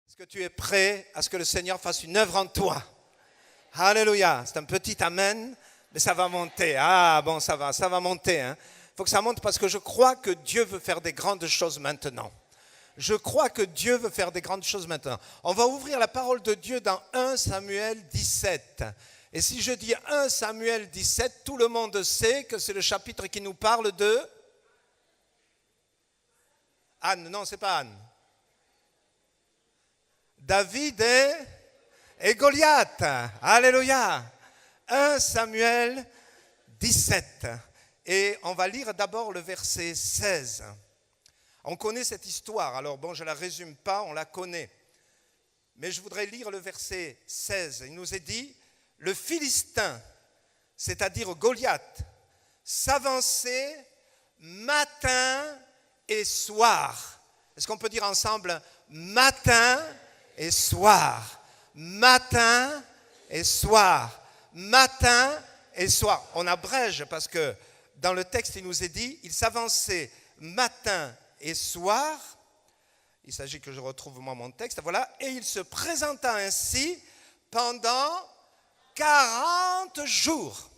Est-ce que tu es prêt à ce que le Seigneur fasse une œuvre en toi? Alléluia. C'est un petit amen, mais ça va monter. Ah bon, ça va monter. Il faut que ça monte parce que je crois que Dieu veut faire des grandes choses maintenant. Je crois que Dieu veut faire des grandes choses maintenant. On va ouvrir la parole de Dieu dans 1 Samuel 17. Et si je dis 1 Samuel 17, tout le monde sait que c'est le chapitre qui nous parle de Anne. Non, c'est pas Anne. David et Goliath. Alléluia. 1 Samuel 17. Et on va lire d'abord le verset 16. On connaît cette histoire, alors bon, je ne la résume pas, on la connaît. Mais je voudrais lire le verset 16. Il nous est dit, le Philistin, c'est-à-dire Goliath, s'avançait matin et soir. Est-ce qu'on peut dire ensemble matin et soir? Matin et soir. Matin et soir. On abrège parce que dans le texte, il nous est dit, il s'avançait matin et soir. Il s'agit que je retrouve moi mon texte. Voilà. Et il se présenta ainsi pendant 40 jours.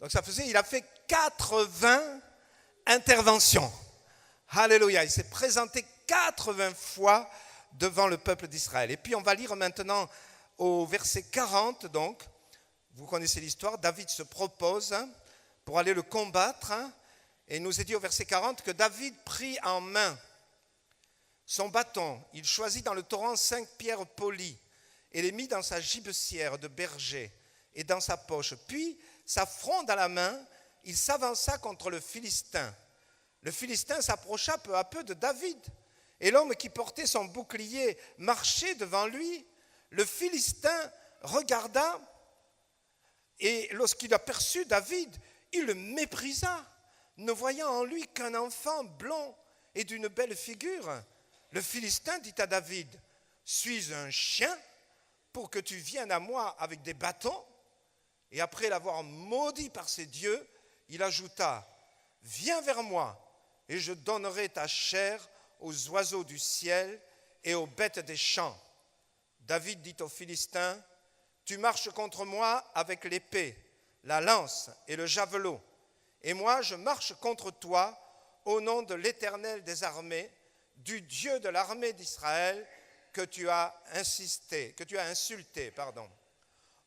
Donc ça faisait, il a fait 80 interventions. Alléluia. Il s'est présenté 80 fois devant le peuple d'Israël. Et puis on va lire maintenant au verset 40, donc, vous connaissez l'histoire, David se propose pour aller le combattre, et il nous est dit au verset 40 que David prit en main son bâton, il choisit dans le torrent 5 pierres polies, et les mit dans sa gibecière de berger et dans sa poche. Puis, sa fronde à la main, il s'avança contre le Philistin. Le Philistin s'approcha peu à peu de David, et l'homme qui portait son bouclier marchait devant lui. Le Philistin regarda, et lorsqu'il aperçut David, il le méprisa, ne voyant en lui qu'un enfant blond et d'une belle figure. Le Philistin dit à David, « Suis-je un chien pour que tu viennes à moi avec des bâtons ?» Et après l'avoir maudit par ses dieux, il ajouta, « Viens vers moi, et je donnerai ta chair aux oiseaux du ciel et aux bêtes des champs. » David dit aux Philistins, « Tu marches contre moi avec l'épée, la lance et le javelot, et moi je marche contre toi au nom de l'Éternel des armées, du Dieu de l'armée d'Israël que tu as insulté.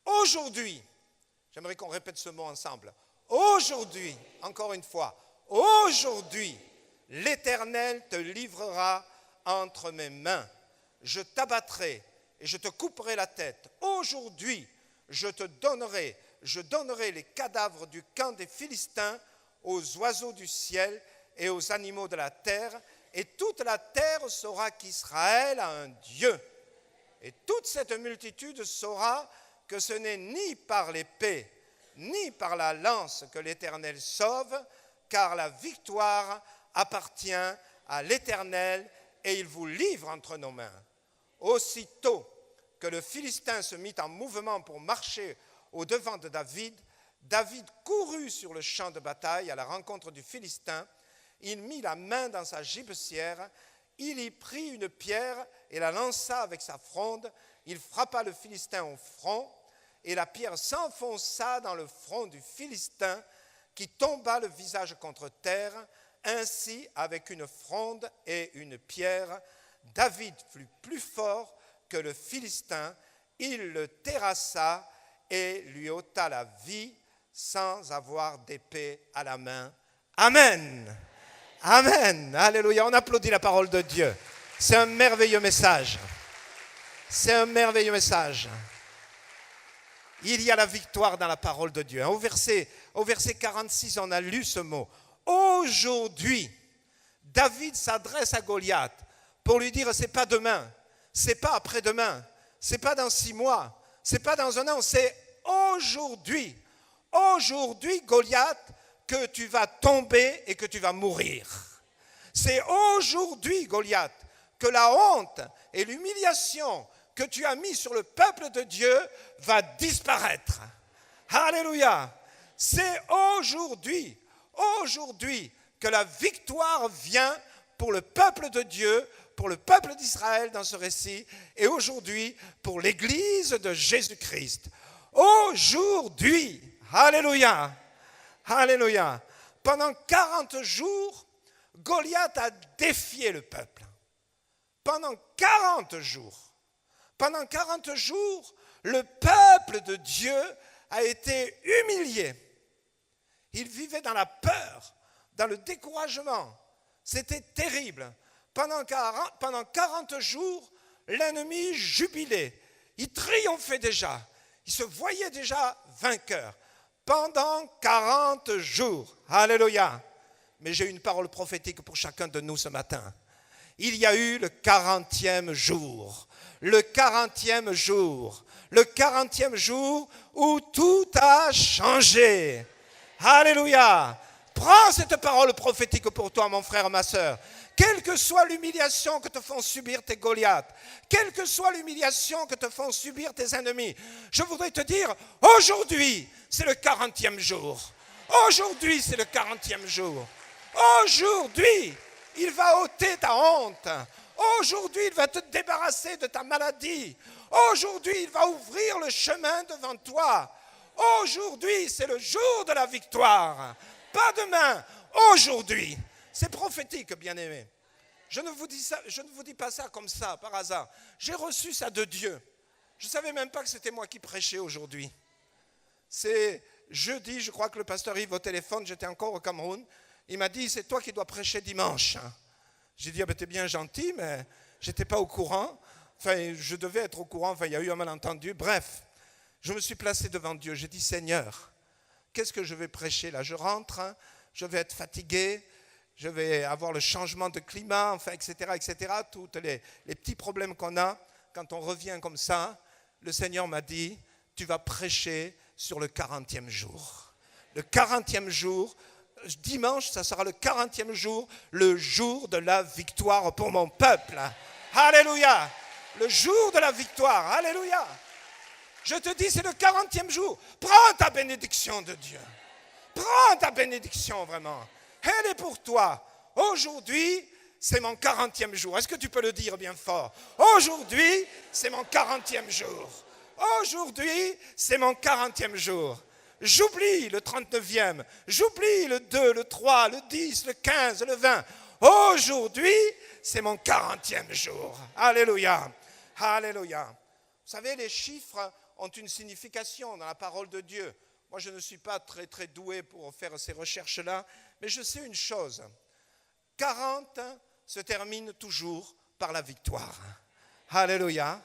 Aujourd'hui, j'aimerais qu'on répète ce mot ensemble. Aujourd'hui, encore une fois, aujourd'hui, l'Éternel te livrera entre mes mains. Je t'abattrai et je te couperai la tête. Aujourd'hui, je donnerai les cadavres du camp des Philistins aux oiseaux du ciel et aux animaux de la terre, et toute la terre saura qu'Israël a un Dieu. Et toute cette multitude saura que ce n'est ni par l'épée, ni par la lance que l'Éternel sauve, car la victoire appartient à l'Éternel et il vous livre entre nos mains. Aussitôt que le Philistin se mit en mouvement pour marcher au-devant de David, David courut sur le champ de bataille à la rencontre du Philistin. Il mit la main dans sa gibecière, il y prit une pierre et la lança avec sa fronde. Il frappa le Philistin au front et la pierre s'enfonça dans le front du Philistin qui tomba le visage contre terre. Ainsi, avec une fronde et une pierre, David fut plus fort que le Philistin. Il le terrassa et lui ôta la vie sans avoir d'épée à la main. Amen. Amen. Alléluia. On applaudit la parole de Dieu. C'est un merveilleux message. C'est un merveilleux message. Il y a la victoire dans la parole de Dieu. Au verset 46, on a lu ce mot. Aujourd'hui, David s'adresse à Goliath pour lui dire, c'est pas demain, c'est pas après-demain, c'est pas dans 6 mois, c'est pas dans 1 an, c'est aujourd'hui. Aujourd'hui, Goliath, que tu vas tomber et que tu vas mourir. C'est aujourd'hui, Goliath, que la honte et l'humiliation que tu as mis sur le peuple de Dieu va disparaître. Alléluia. C'est aujourd'hui que la victoire vient pour le peuple de Dieu pour le peuple d'Israël dans ce récit et aujourd'hui pour l'Église de Jésus-Christ. Aujourd'hui, alléluia, alléluia, pendant 40 jours, Goliath a défié le peuple. Pendant 40 jours. Pendant 40 jours, le peuple de Dieu a été humilié. Il vivait dans la peur, dans le découragement. C'était terrible. Pendant 40 jours, l'ennemi jubilait. Il triomphait déjà. Il se voyait déjà vainqueur. Pendant 40 jours. Alléluia. Mais j'ai une parole prophétique pour chacun de nous ce matin. Il y a eu le 40e jour. Le 40e jour. Le 40e jour où tout a changé. Alléluia. Prends cette parole prophétique pour toi, mon frère, ma soeur. Quelle que soit l'humiliation que te font subir tes Goliaths, quelle que soit l'humiliation que te font subir tes ennemis, je voudrais te dire, aujourd'hui, c'est le 40e jour. Aujourd'hui, c'est le 40e jour. Aujourd'hui, il va ôter ta honte. Aujourd'hui, il va te débarrasser de ta maladie. Aujourd'hui, il va ouvrir le chemin devant toi. Aujourd'hui, c'est le jour de la victoire. Pas demain, aujourd'hui. C'est prophétique, bien-aimés. Je ne vous dis pas ça comme ça, par hasard. J'ai reçu ça de Dieu. Je ne savais même pas que c'était moi qui prêchais aujourd'hui. C'est jeudi, je crois que le pasteur Yves au téléphone, j'étais encore au Cameroun. Il m'a dit, c'est toi qui dois prêcher dimanche. J'ai dit, t'es bien gentil, mais je n'étais pas au courant. Enfin, je devais être au courant, il y a eu un malentendu. Bref, je me suis placé devant Dieu. J'ai dit, Seigneur, qu'est-ce que je vais prêcher là? Je rentre, je vais être fatigué, je vais avoir le changement de climat, enfin, etc., etc. Tous les petits problèmes qu'on a quand on revient comme ça. Le Seigneur m'a dit, tu vas prêcher sur le 40e jour. Le 40e jour, dimanche, ça sera le 40e jour, le jour de la victoire pour mon peuple. Alléluia. Le jour de la victoire. Alléluia. Je te dis, c'est le 40e jour. Prends ta bénédiction de Dieu. Prends ta bénédiction vraiment. Elle est pour toi. Aujourd'hui, c'est mon 40e jour. Est-ce que tu peux le dire bien fort? Aujourd'hui, c'est mon 40e jour. Aujourd'hui, c'est mon 40e jour. J'oublie le 39e. J'oublie le 2, le 3, le 10, le 15, le 20. Aujourd'hui, c'est mon 40e jour. Alléluia. Alléluia. Vous savez, les chiffres ont une signification dans la parole de Dieu. Moi, je ne suis pas très, très doué pour faire ces recherches-là, mais je sais une chose. 40 se termine toujours par la victoire. Alléluia.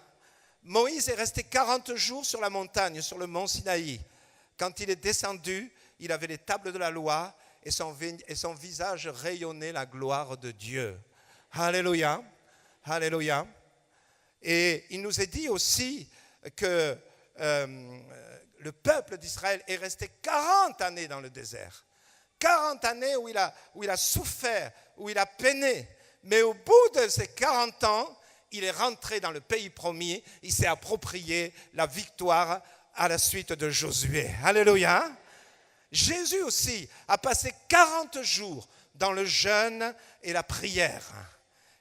Moïse est resté 40 jours sur la montagne, sur le mont Sinaï. Quand il est descendu, il avait les tables de la loi et son visage rayonnait la gloire de Dieu. Alléluia. Alléluia. Et il nous est dit aussi que le peuple d'Israël est resté 40 années dans le désert. 40 années où il a souffert, où il a peiné. Mais au bout de ces 40 ans, il est rentré dans le pays promis. Il s'est approprié la victoire à la suite de Josué. Alléluia. Jésus aussi a passé 40 jours dans le jeûne et la prière.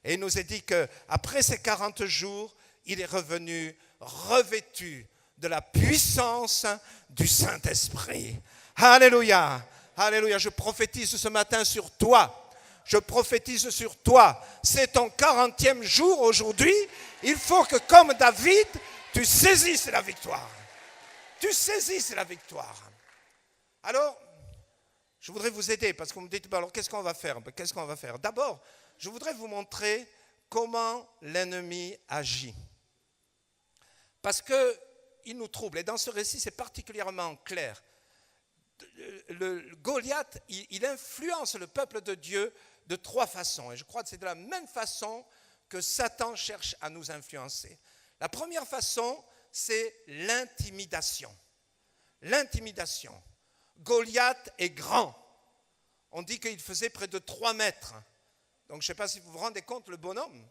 Et il nous est dit qu'après ces 40 jours, il est revenu revêtu de la puissance du Saint-Esprit. Alléluia. Alléluia. Je prophétise ce matin sur toi. Je prophétise sur toi. C'est ton 40e jour aujourd'hui. Il faut que, comme David, tu saisisses la victoire. Tu saisisses la victoire. Alors, je voudrais vous aider parce qu'on me dit, alors qu'est-ce qu'on va faire? Qu'est-ce qu'on va faire? D'abord, je voudrais vous montrer comment l'ennemi agit. Parce qu'il nous trouble. Et dans ce récit, c'est particulièrement clair. Le Goliath, il influence le peuple de Dieu de 3 façons. Et je crois que c'est de la même façon que Satan cherche à nous influencer. La première façon, c'est l'intimidation. L'intimidation. Goliath est grand. On dit qu'il faisait près de 3 mètres. Donc je ne sais pas si vous vous rendez compte, le bonhomme.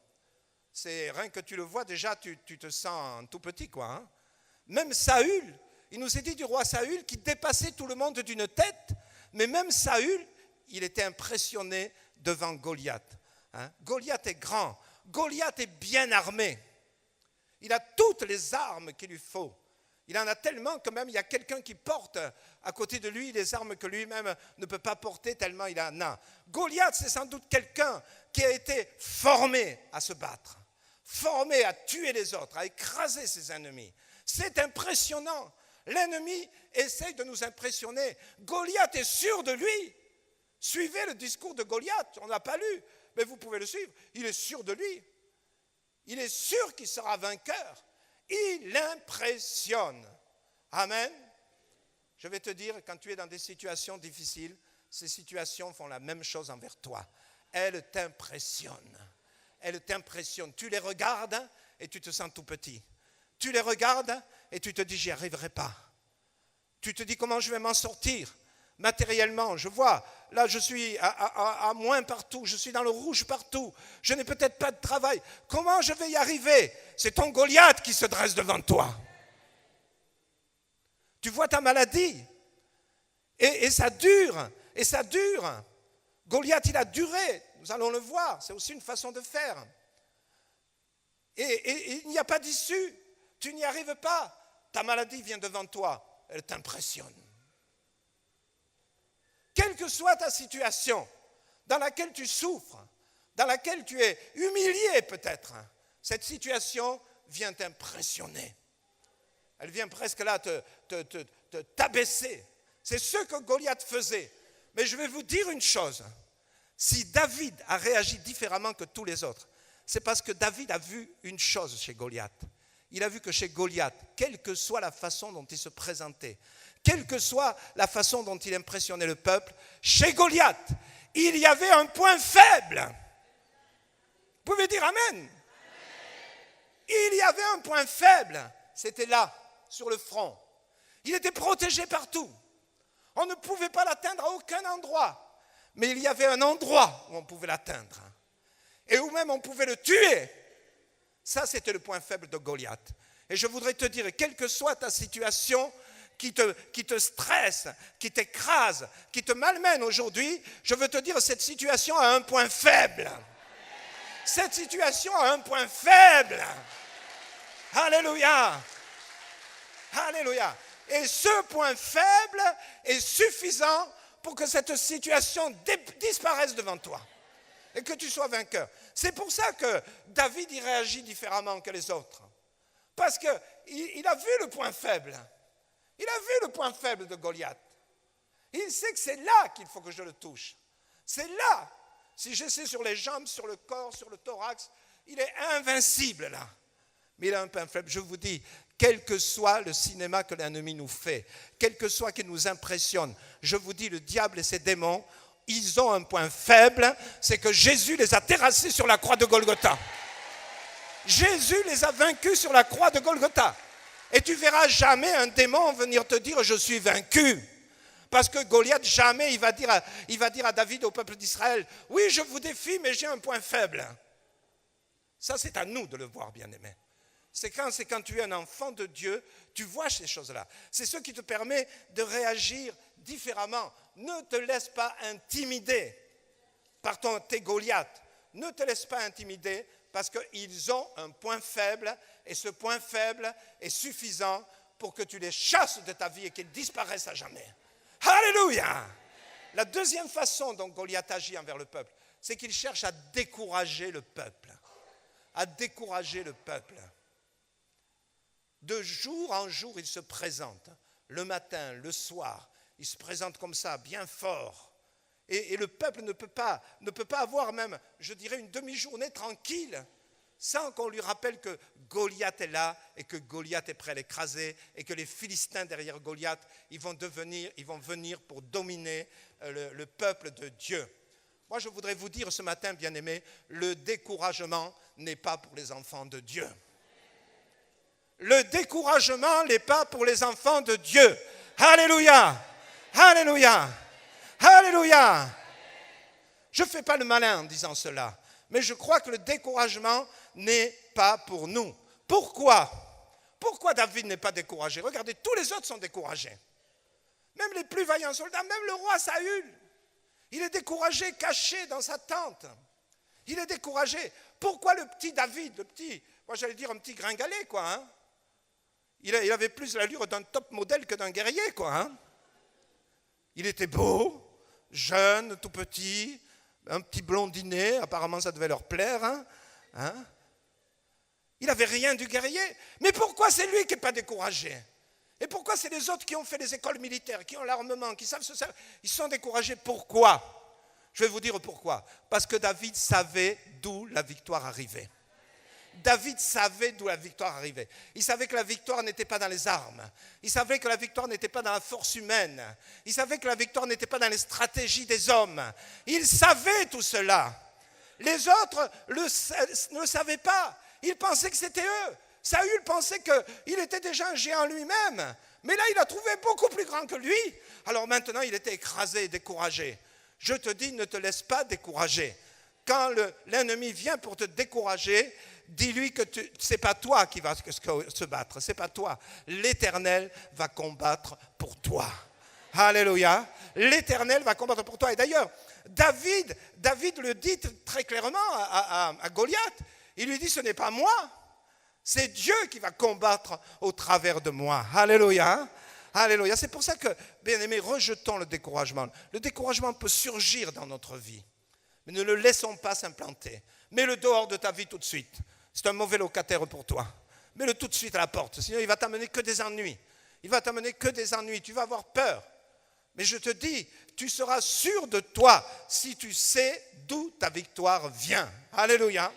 C'est rien que tu le vois déjà, tu te sens tout petit, quoi. Hein. Même Saül, il nous est dit du roi Saül qui dépassait tout le monde d'une tête, mais même Saül, il était impressionné devant Goliath. Hein. Goliath est grand. Goliath est bien armé. Il a toutes les armes qu'il lui faut. Il en a tellement que même il y a quelqu'un qui porte à côté de lui les armes que lui-même ne peut pas porter tellement il en a. Goliath, c'est sans doute quelqu'un qui a été formé à se battre, formé à tuer les autres, à écraser ses ennemis. C'est impressionnant. L'ennemi essaye de nous impressionner. Goliath est sûr de lui. Suivez le discours de Goliath, on n'a pas lu, mais vous pouvez le suivre. Il est sûr de lui. Il est sûr qu'il sera vainqueur. Il impressionne. Amen. Je vais te dire, quand tu es dans des situations difficiles, ces situations font la même chose envers toi. Elles t'impressionnent. Elles t'impressionnent. Tu les regardes et tu te sens tout petit. Tu les regardes et tu te dis, j'y arriverai pas. Tu te dis, comment je vais m'en sortir ? Matériellement, je vois, là je suis à moins partout, je suis dans le rouge partout, je n'ai peut-être pas de travail. Comment je vais y arriver ? C'est ton Goliath qui se dresse devant toi. Tu vois ta maladie et ça dure, et ça dure. Goliath, il a duré, nous allons le voir, c'est aussi une façon de faire. Et il n'y a pas d'issue, tu n'y arrives pas. Ta maladie vient devant toi, elle t'impressionne. Quelle que soit ta situation, dans laquelle tu souffres, dans laquelle tu es humilié peut-être, cette situation vient t'impressionner. Elle vient presque là t'abaisser. C'est ce que Goliath faisait. Mais je vais vous dire une chose. Si David a réagi différemment que tous les autres, c'est parce que David a vu une chose chez Goliath. Il a vu que chez Goliath, quelle que soit la façon dont il se présentait, quelle que soit la façon dont il impressionnait le peuple, chez Goliath, il y avait un point faible. Vous pouvez dire Amen. Il y avait un point faible, c'était là, sur le front. Il était protégé partout. On ne pouvait pas l'atteindre à aucun endroit. Mais il y avait un endroit où on pouvait l'atteindre. Et où même on pouvait le tuer. Ça, c'était le point faible de Goliath. Et je voudrais te dire, quelle que soit ta situation qui te stresse, qui t'écrase, qui te malmène aujourd'hui, je veux te dire, cette situation a un point faible. Cette situation a un point faible. Alléluia. Alléluia. Et ce point faible est suffisant pour que cette situation disparaisse devant toi et que tu sois vainqueur. C'est pour ça que David y réagit différemment que les autres. Parce qu'il a vu le point faible. Il a vu le point faible de Goliath. Il sait que c'est là qu'il faut que je le touche. C'est là. Si j'essaie sur les jambes, sur le corps, sur le thorax, il est invincible là. Mais il a un point faible. Je vous dis, quel que soit le cinéma que l'ennemi nous fait, quel que soit qu'il nous impressionne, je vous dis, le diable et ses démons, ils ont un point faible, c'est que Jésus les a terrassés sur la croix de Golgotha. Jésus les a vaincus sur la croix de Golgotha. Et tu verras jamais un démon venir te dire « je suis vaincu ». Parce que Goliath, jamais il va dire à David, au peuple d'Israël « oui, je vous défie, mais j'ai un point faible ». Ça, c'est à nous de le voir, bien-aimés. C'est quand tu es un enfant de Dieu, tu vois ces choses-là. C'est ce qui te permet de réagir différemment. Ne te laisse pas intimider par tes Goliaths. Ne te laisse pas intimider parce qu'ils ont un point faible et ce point faible est suffisant pour que tu les chasses de ta vie et qu'ils disparaissent à jamais. Alléluia! La deuxième façon dont Goliath agit envers le peuple, c'est qu'il cherche à décourager le peuple. À décourager le peuple. De jour en jour, il se présente. Le matin, le soir, il se présente comme ça, bien fort. Et le peuple ne peut pas avoir même, je dirais, une demi-journée tranquille sans qu'on lui rappelle que Goliath est là et que Goliath est prêt à l'écraser et que les Philistins derrière Goliath, ils vont venir pour dominer le peuple de Dieu. Moi, je voudrais vous dire ce matin, bien-aimés, le découragement n'est pas pour les enfants de Dieu. Le découragement n'est pas pour les enfants de Dieu. Alléluia! Alléluia! Alléluia! Je ne fais pas le malin en disant cela, mais je crois que le découragement n'est pas pour nous. Pourquoi? Pourquoi David n'est pas découragé? Regardez, tous les autres sont découragés. Même les plus vaillants soldats, même le roi Saül. Il est découragé, caché dans sa tente. Il est découragé. Pourquoi le petit David, moi j'allais dire un petit gringalet, quoi, hein? Il avait plus l'allure d'un top modèle que d'un guerrier, quoi, hein? Il était beau, jeune, tout petit, un petit blondinet, apparemment ça devait leur plaire, hein? Il n'avait rien du guerrier. Mais pourquoi c'est lui qui n'est pas découragé? Et pourquoi c'est les autres qui ont fait les écoles militaires, qui ont l'armement, qui savent se servir? Ils sont découragés. Pourquoi? Je vais vous dire pourquoi. Parce que David savait d'où la victoire arrivait. David savait d'où la victoire arrivait. Il savait que la victoire n'était pas dans les armes. Il savait que la victoire n'était pas dans la force humaine. Il savait que la victoire n'était pas dans les stratégies des hommes. Il savait tout cela. Les autres ne le savaient pas. Ils pensaient que c'était eux. Saül pensait qu'il était déjà un géant lui-même. Mais là, il a trouvé beaucoup plus grand que lui. Alors maintenant, il était écrasé et découragé. Je te dis, ne te laisse pas décourager. Quand l'ennemi vient pour te décourager, dis-lui que ce n'est pas toi qui vas se battre, ce n'est pas toi. L'Éternel va combattre pour toi. Alléluia. L'Éternel va combattre pour toi. Et d'ailleurs, David le dit très clairement à Goliath. Il lui dit, ce n'est pas moi, c'est Dieu qui va combattre au travers de moi. Alléluia. Alléluia. C'est pour ça que, bien aimés, rejetons le découragement. Le découragement peut surgir dans notre vie. Mais ne le laissons pas s'implanter. Mets-le dehors de ta vie tout de suite. C'est un mauvais locataire pour toi. Mets-le tout de suite à la porte. Sinon, il va t'amener que des ennuis. Il va t'amener que des ennuis. Tu vas avoir peur. Mais je te dis, tu seras sûr de toi si tu sais d'où ta victoire vient. Alléluia.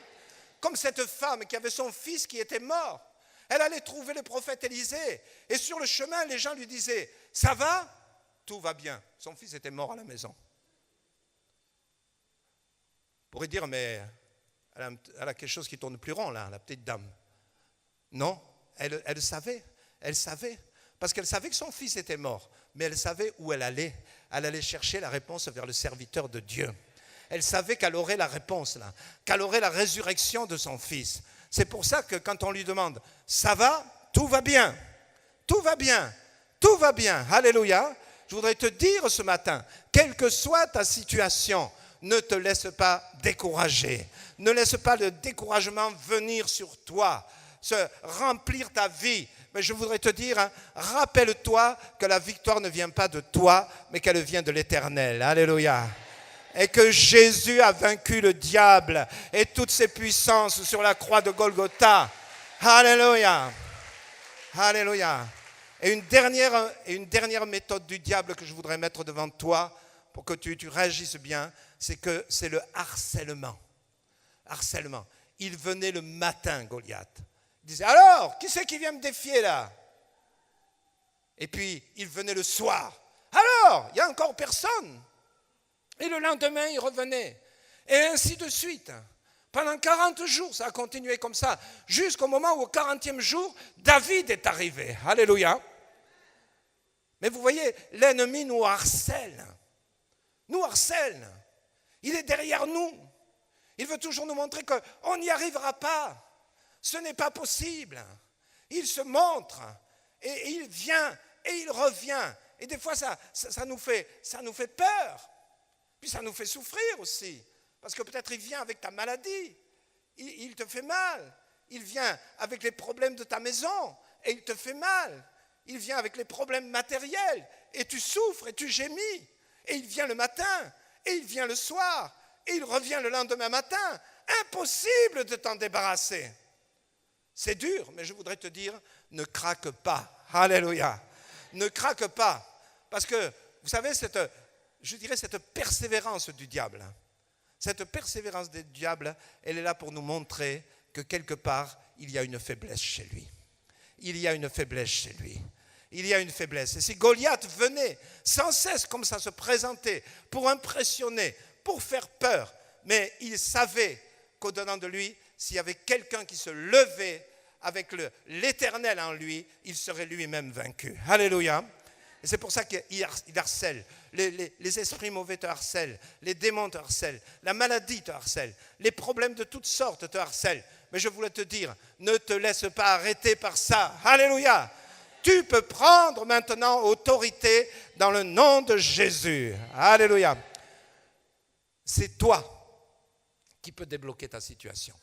Comme cette femme qui avait son fils qui était mort. Elle allait trouver le prophète Élisée. Et sur le chemin, les gens lui disaient, ça va? Tout va bien. Son fils était mort à la maison. On pourrait dire, mais elle a quelque chose qui tourne plus rond, là, la petite dame. Non, elle savait. Elle savait. Parce qu'elle savait que son fils était mort. Mais elle savait où elle allait. Elle allait chercher la réponse vers le serviteur de Dieu. Elle savait qu'elle aurait la réponse, là, qu'elle aurait la résurrection de son fils. C'est pour ça que quand on lui demande, ça va? Tout va bien. Tout va bien. Tout va bien. Alléluia. Je voudrais te dire ce matin, quelle que soit ta situation, ne te laisse pas décourager. Ne laisse pas le découragement venir sur toi, se remplir ta vie. Mais je voudrais te dire, rappelle-toi que la victoire ne vient pas de toi, mais qu'elle vient de l'Éternel. Alléluia. Et que Jésus a vaincu le diable et toutes ses puissances sur la croix de Golgotha. Alléluia. Alléluia. Et une dernière méthode du diable que je voudrais mettre devant toi pour que tu réagisses bien, c'est le harcèlement. Harcèlement. Il venait le matin, Goliath. Il disait, alors, qui c'est qui vient me défier là? Et puis, il venait le soir. Alors, il n'y a encore personne. Et le lendemain, il revenait. Et ainsi de suite. Pendant 40 jours, ça a continué comme ça. Jusqu'au moment où, au 40e jour, David est arrivé. Alléluia. Mais vous voyez, l'ennemi nous harcèle. Nous harcèle. Il est derrière nous. Il veut toujours nous montrer qu'on n'y arrivera pas. Ce n'est pas possible. Il se montre. Et il vient. Et il revient. Et des fois, ça nous fait peur. Puis ça nous fait souffrir aussi. Parce que peut-être il vient avec ta maladie. Il te fait mal. Il vient avec les problèmes de ta maison. Et il te fait mal. Il vient avec les problèmes matériels. Et tu souffres et tu gémis. Et il vient le matin. Et il vient le soir. Et il revient le lendemain matin. Impossible de t'en débarrasser. C'est dur, mais je voudrais te dire, ne craque pas. Alléluia. Ne craque pas. Parce que, vous savez, cette persévérance du diable, cette persévérance du diable, elle est là pour nous montrer que quelque part, il y a une faiblesse chez lui. Il y a une faiblesse chez lui. Il y a une faiblesse. Et si Goliath venait sans cesse comme ça se présenter pour impressionner, pour faire peur, mais il savait qu'au-dedans de lui, s'il y avait quelqu'un qui se levait avec l'Éternel en lui, il serait lui-même vaincu. Alléluia. Et c'est pour ça qu'il harcèle. Les esprits mauvais te harcèlent. Les démons te harcèlent. La maladie te harcèle. Les problèmes de toutes sortes te harcèlent. Mais je voulais te dire, ne te laisse pas arrêter par ça. Alléluia. Tu peux prendre maintenant autorité dans le nom de Jésus. Alléluia. C'est toi qui peux débloquer ta situation.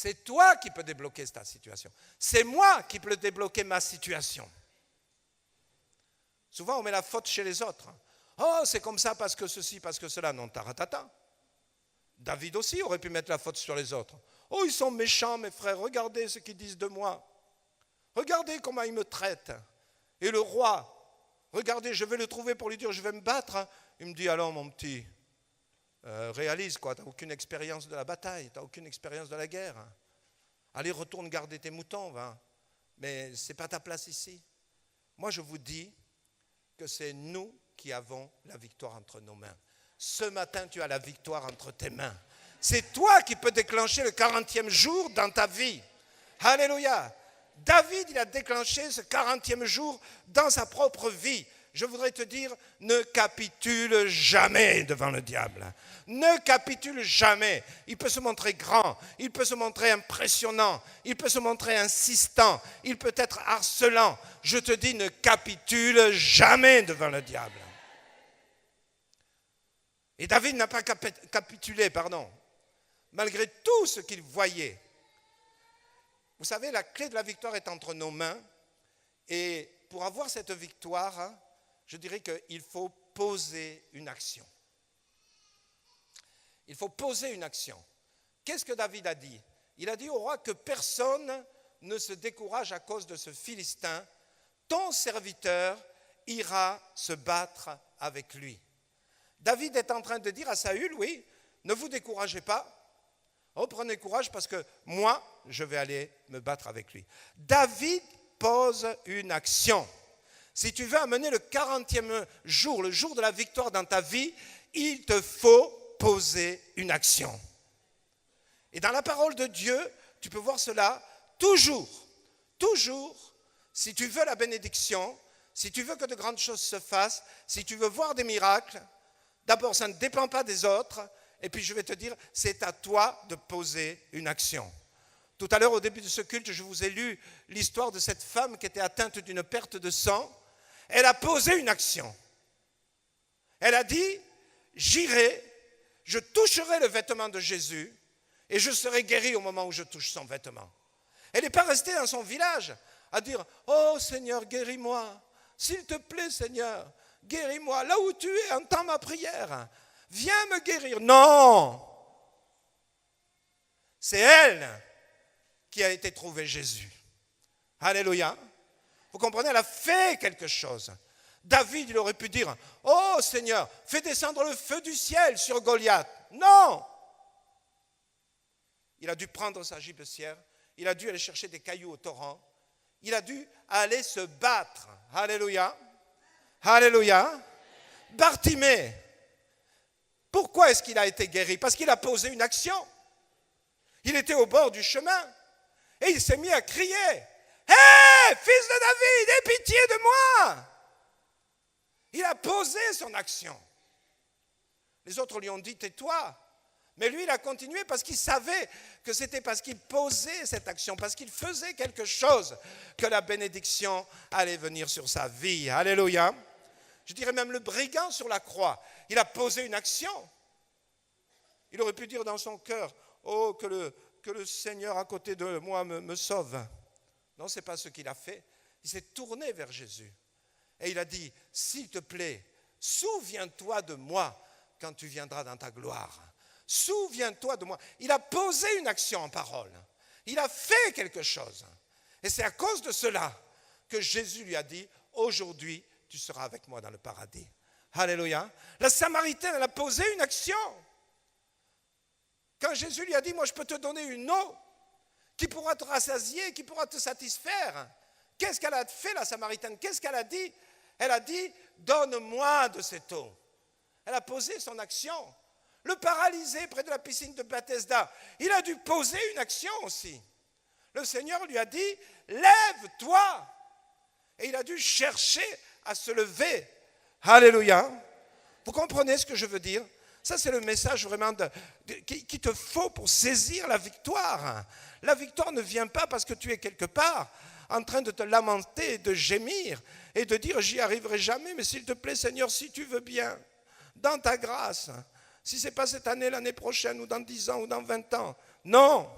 C'est toi qui peux débloquer ta situation. C'est moi qui peux débloquer ma situation. Souvent, on met la faute chez les autres. Oh, c'est comme ça parce que ceci, parce que cela. Non, taratata. David aussi aurait pu mettre la faute sur les autres. Oh, ils sont méchants, mes frères. Regardez ce qu'ils disent de moi. Regardez comment ils me traitent. Et le roi, regardez, je vais le trouver pour lui dire, je vais me battre. Il me dit, alors mon petit, réalise quoi, tu n'as aucune expérience de la bataille, tu n'as aucune expérience de la guerre. Allez, retourne garder tes moutons, va. Mais ce n'est pas ta place ici. Moi, je vous dis que c'est nous qui avons la victoire entre nos mains. Ce matin, tu as la victoire entre tes mains. C'est toi qui peux déclencher le 40e jour dans ta vie. Alléluia. David, il a déclenché ce 40e jour dans sa propre vie. Je voudrais te dire, ne capitule jamais devant le diable. Ne capitule jamais. Il peut se montrer grand, il peut se montrer impressionnant, il peut se montrer insistant, il peut être harcelant. Je te dis, ne capitule jamais devant le diable. Et David n'a pas capitulé, malgré tout ce qu'il voyait. Vous savez, la clé de la victoire est entre nos mains. Et pour avoir cette victoire, je dirais qu'il faut poser une action. Il faut poser une action. Qu'est-ce que David a dit? Il a dit au roi que personne ne se décourage à cause de ce Philistin. Ton serviteur ira se battre avec lui. David est en train de dire à Saül, oui, ne vous découragez pas. Reprenez courage parce que moi, je vais aller me battre avec lui. David pose une action. Si tu veux amener le 40e jour, le jour de la victoire dans ta vie, il te faut poser une action. Et dans la parole de Dieu, tu peux voir cela toujours, si tu veux la bénédiction, si tu veux que de grandes choses se fassent, si tu veux voir des miracles, d'abord, ça ne dépend pas des autres. Et puis je vais te dire, c'est à toi de poser une action. Tout à l'heure, au début de ce culte, je vous ai lu l'histoire de cette femme qui était atteinte d'une perte de sang. Elle a posé une action. Elle a dit, j'irai, je toucherai le vêtement de Jésus et je serai guéri au moment où je touche son vêtement. Elle n'est pas restée dans son village à dire, oh Seigneur, guéris-moi. S'il te plaît, Seigneur, guéris-moi. Là où tu es, entends ma prière. Viens me guérir. Non! C'est elle qui a été trouver Jésus. Alléluia. Vous comprenez, elle a fait quelque chose. David, il aurait pu dire, oh Seigneur, fais descendre le feu du ciel sur Goliath. Non! Il a dû prendre sa gibecière, il a dû aller chercher des cailloux au torrent, il a dû aller se battre. Alléluia. Alléluia. Bartimée. Pourquoi est-ce qu'il a été guéri? Parce qu'il a posé une action. Il était au bord du chemin et il s'est mis à crier, « Hé, fils de David, aie pitié de moi !» Il a posé son action. Les autres lui ont dit, « Tais-toi !» Mais lui, il a continué parce qu'il savait que c'était parce qu'il posait cette action, parce qu'il faisait quelque chose que la bénédiction allait venir sur sa vie. Alléluia. Je dirais même le brigand sur la croix. Il a posé une action. Il aurait pu dire dans son cœur, oh, que le Seigneur à côté de moi me sauve. Non, ce n'est pas ce qu'il a fait. Il s'est tourné vers Jésus. Et il a dit, s'il te plaît, souviens-toi de moi quand tu viendras dans ta gloire. Souviens-toi de moi. Il a posé une action en parole. Il a fait quelque chose. Et c'est à cause de cela que Jésus lui a dit, aujourd'hui, tu seras avec moi dans le paradis. Alléluia. La Samaritaine, elle a posé une action. Quand Jésus lui a dit, moi je peux te donner une eau qui pourra te rassasier, qui pourra te satisfaire. Qu'est-ce qu'elle a fait la Samaritaine? Qu'est-ce qu'elle a dit? Elle a dit, donne-moi de cette eau. Elle a posé son action. Le paralysé près de la piscine de Bethesda, il a dû poser une action aussi. Le Seigneur lui a dit, lève-toi. Et il a dû chercher à se lever. Alléluia. Vous comprenez ce que je veux dire? Ça, c'est le message vraiment qu'il te faut pour saisir la victoire. La victoire ne vient pas parce que tu es quelque part en train de te lamenter, de gémir et de dire, j'y arriverai jamais, mais s'il te plaît, Seigneur, si tu veux bien, dans ta grâce, si ce n'est pas cette année, l'année prochaine, ou dans 10 ans, ou dans 20 ans. Non,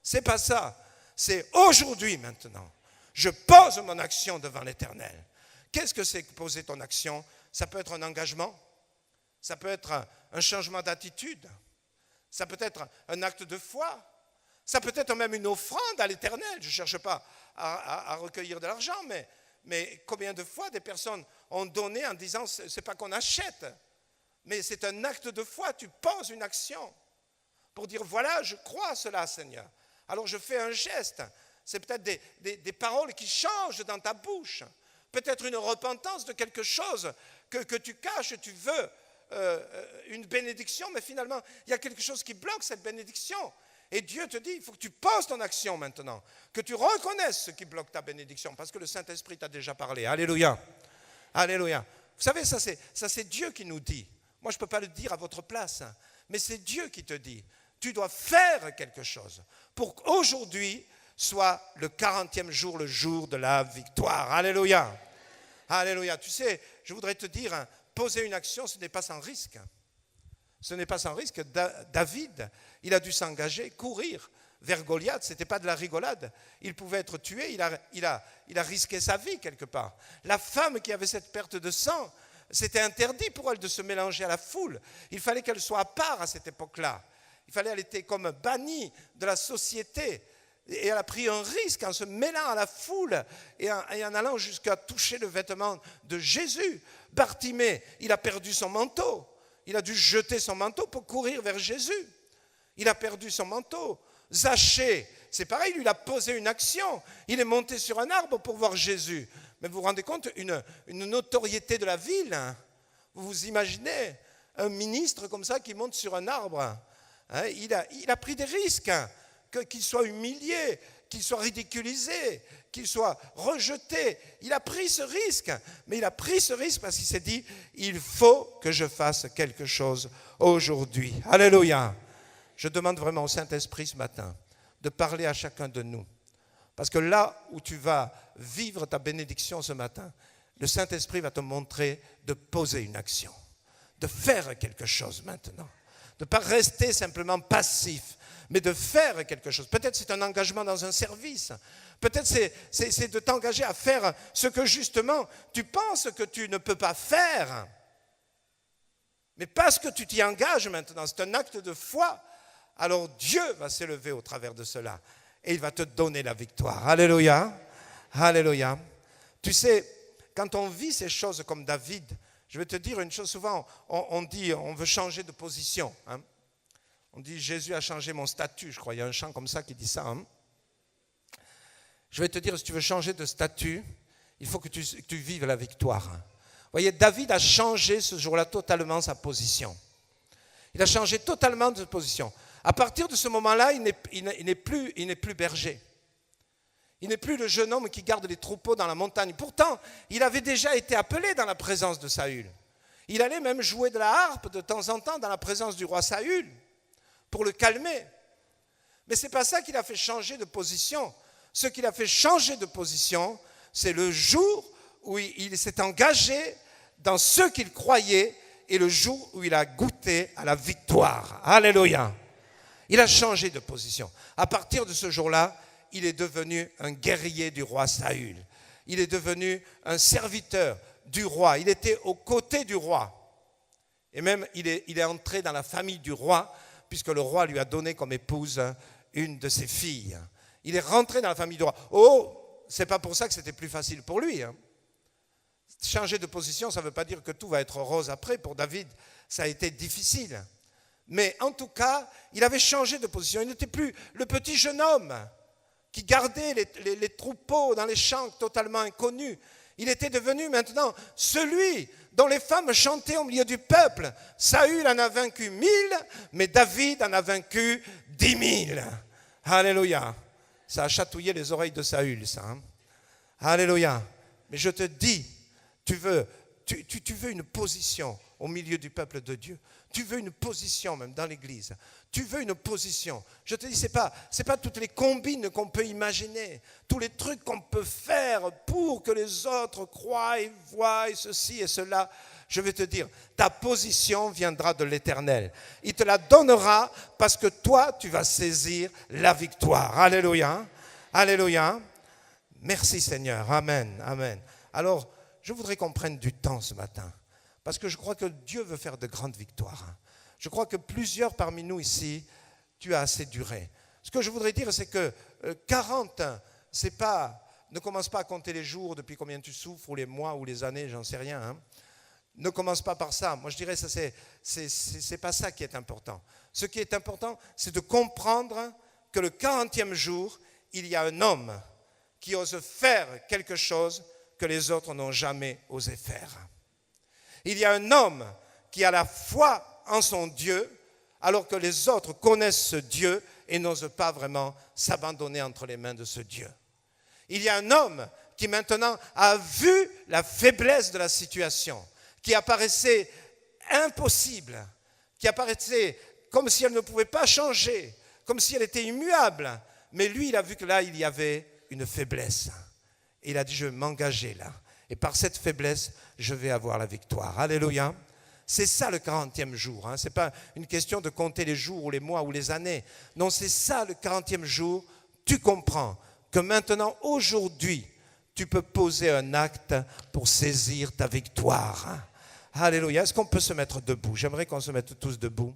C'est pas ça. C'est aujourd'hui maintenant. Je pose mon action devant l'Éternel. Qu'est-ce que c'est que poser ton action? Ça peut être un engagement. Ça peut être un changement d'attitude. Ça peut être un acte de foi. Ça peut être même une offrande à l'Éternel. Je ne cherche pas à recueillir de l'argent, mais combien de fois des personnes ont donné en disant, ce n'est pas qu'on achète, mais c'est un acte de foi. Tu poses une action pour dire, voilà, je crois à cela, Seigneur. Alors je fais un geste. C'est peut-être des paroles qui changent dans ta bouche. Peut-être une repentance de quelque chose que tu caches, tu veux une bénédiction, mais finalement, il y a quelque chose qui bloque cette bénédiction. Et Dieu te dit, il faut que tu poses ton action maintenant, que tu reconnaisses ce qui bloque ta bénédiction, parce que le Saint-Esprit t'a déjà parlé. Alléluia. Alléluia. Vous savez, ça c'est Dieu qui nous dit. Moi, je ne peux pas le dire à votre place, hein, mais c'est Dieu qui te dit. Tu dois faire quelque chose pour qu'aujourd'hui soit le 40e jour, le jour de la victoire. Alléluia. Alléluia. Tu sais, je voudrais te dire, hein, poser une action, ce n'est pas sans risque. Ce n'est pas sans risque. David, il a dû s'engager, courir vers Goliath. Ce n'était pas de la rigolade. Il pouvait être tué. Il a risqué sa vie quelque part. La femme qui avait cette perte de sang, c'était interdit pour elle de se mélanger à la foule. Il fallait qu'elle soit à part à cette époque-là. Elle était comme bannie de la société. Et elle a pris un risque en se mêlant à la foule et en allant jusqu'à toucher le vêtement de Jésus. Bartimée, il a perdu son manteau. Il a dû jeter son manteau pour courir vers Jésus. Il a perdu son manteau. Zachée, c'est pareil, lui, il a posé une action. Il est monté sur un arbre pour voir Jésus. Mais vous vous rendez compte, une notoriété de la ville. Hein? Vous vous imaginez un ministre comme ça qui monte sur un arbre. Hein? Il a pris des risques. Hein? Qu'il soit humilié, qu'il soit ridiculisé, qu'il soit rejeté. Il a pris ce risque. Mais il a pris ce risque parce qu'il s'est dit, il faut que je fasse quelque chose aujourd'hui. Alléluia. Je demande vraiment au Saint-Esprit ce matin de parler à chacun de nous. Parce que là où tu vas vivre ta bénédiction ce matin, le Saint-Esprit va te montrer de poser une action, de faire quelque chose maintenant, de ne pas rester simplement passif, mais de faire quelque chose. Peut-être c'est un engagement dans un service. Peut-être c'est de t'engager à faire ce que justement tu penses que tu ne peux pas faire. Mais parce que tu t'y engages maintenant, c'est un acte de foi, alors Dieu va s'élever au travers de cela et il va te donner la victoire. Alléluia. Alléluia. Tu sais, quand on vit ces choses comme David, je vais te dire une chose, souvent on dit on veut changer de position. Hein. On dit Jésus a changé mon statut, je crois, il y a un chant comme ça qui dit ça. Hein. Je vais te dire, si tu veux changer de statut, il faut que tu vives la victoire. Vous voyez, David a changé ce jour-là totalement sa position. Il a changé totalement de position. À partir de ce moment-là, il n'est plus berger. Il n'est plus le jeune homme qui garde les troupeaux dans la montagne. Pourtant, il avait déjà été appelé dans la présence de Saül. Il allait même jouer de la harpe de temps en temps dans la présence du roi Saül pour le calmer. Mais ce n'est pas ça qui l'a fait changer de position. Ce qui l'a fait changer de position, c'est le jour où il s'est engagé dans ce qu'il croyait et le jour où il a goûté à la victoire. Alléluia. Il a changé de position. À partir de ce jour-là, il est devenu un guerrier du roi Saül. Il est devenu un serviteur du roi. Il était aux côtés du roi. Et même, il est entré dans la famille du roi, puisque le roi lui a donné comme épouse une de ses filles. Il est rentré dans la famille du roi. Oh, c'est pas pour ça que c'était plus facile pour lui. Hein. Changer de position, ça ne veut pas dire que tout va être rose après. Pour David, ça a été difficile. Mais en tout cas, il avait changé de position. Il n'était plus le petit jeune homme qui gardait les troupeaux dans les champs totalement inconnus. Il était devenu maintenant celui dont les femmes chantaient au milieu du peuple. Saül en a vaincu 1000, mais David en a vaincu 10 000. Alléluia. Ça a chatouillé les oreilles de Saül, ça. Hein? Alléluia. Mais je te dis, tu veux une position au milieu du peuple de Dieu. Tu veux une position même dans l'église. Tu veux une position. Je te dis, c'est pas toutes les combines qu'on peut imaginer, tous les trucs qu'on peut faire pour que les autres croient et voient et ceci et cela. je vais te dire, ta position viendra de l'Éternel. Il te la donnera parce que toi, tu vas saisir la victoire. Alléluia. Alléluia. Merci Seigneur. Amen. Amen. Alors, je voudrais qu'on prenne du temps ce matin parce que je crois que Dieu veut faire de grandes victoires. Je crois que plusieurs parmi nous ici, tu as assez duré. Ce que je voudrais dire, c'est que 40, c'est pas... Ne commence pas à compter les jours depuis combien tu souffres, ou les mois, ou les années, j'en sais rien. Hein. Ne commence pas par ça. Moi, je dirais que c'est pas ça qui est important. Ce qui est important, c'est de comprendre que le 40e jour, il y a un homme qui ose faire quelque chose que les autres n'ont jamais osé faire. Il y a un homme qui a la foi en son Dieu, alors que les autres connaissent ce Dieu et n'osent pas vraiment s'abandonner entre les mains de ce Dieu. Il y a un homme qui maintenant a vu la faiblesse de la situation, qui apparaissait impossible, qui apparaissait comme si elle ne pouvait pas changer, comme si elle était immuable. Mais lui, il a vu que là, il y avait une faiblesse. Et il a dit, je vais m'engager là. Et par cette faiblesse, je vais avoir la victoire. Alléluia. C'est ça le 40e jour. Ce n'est pas une question de compter les jours ou les mois ou les années. Non, c'est ça le 40e jour. Tu comprends que maintenant, aujourd'hui, tu peux poser un acte pour saisir ta victoire. Alléluia. Est-ce qu'on peut se mettre debout? J'aimerais qu'on se mette tous debout.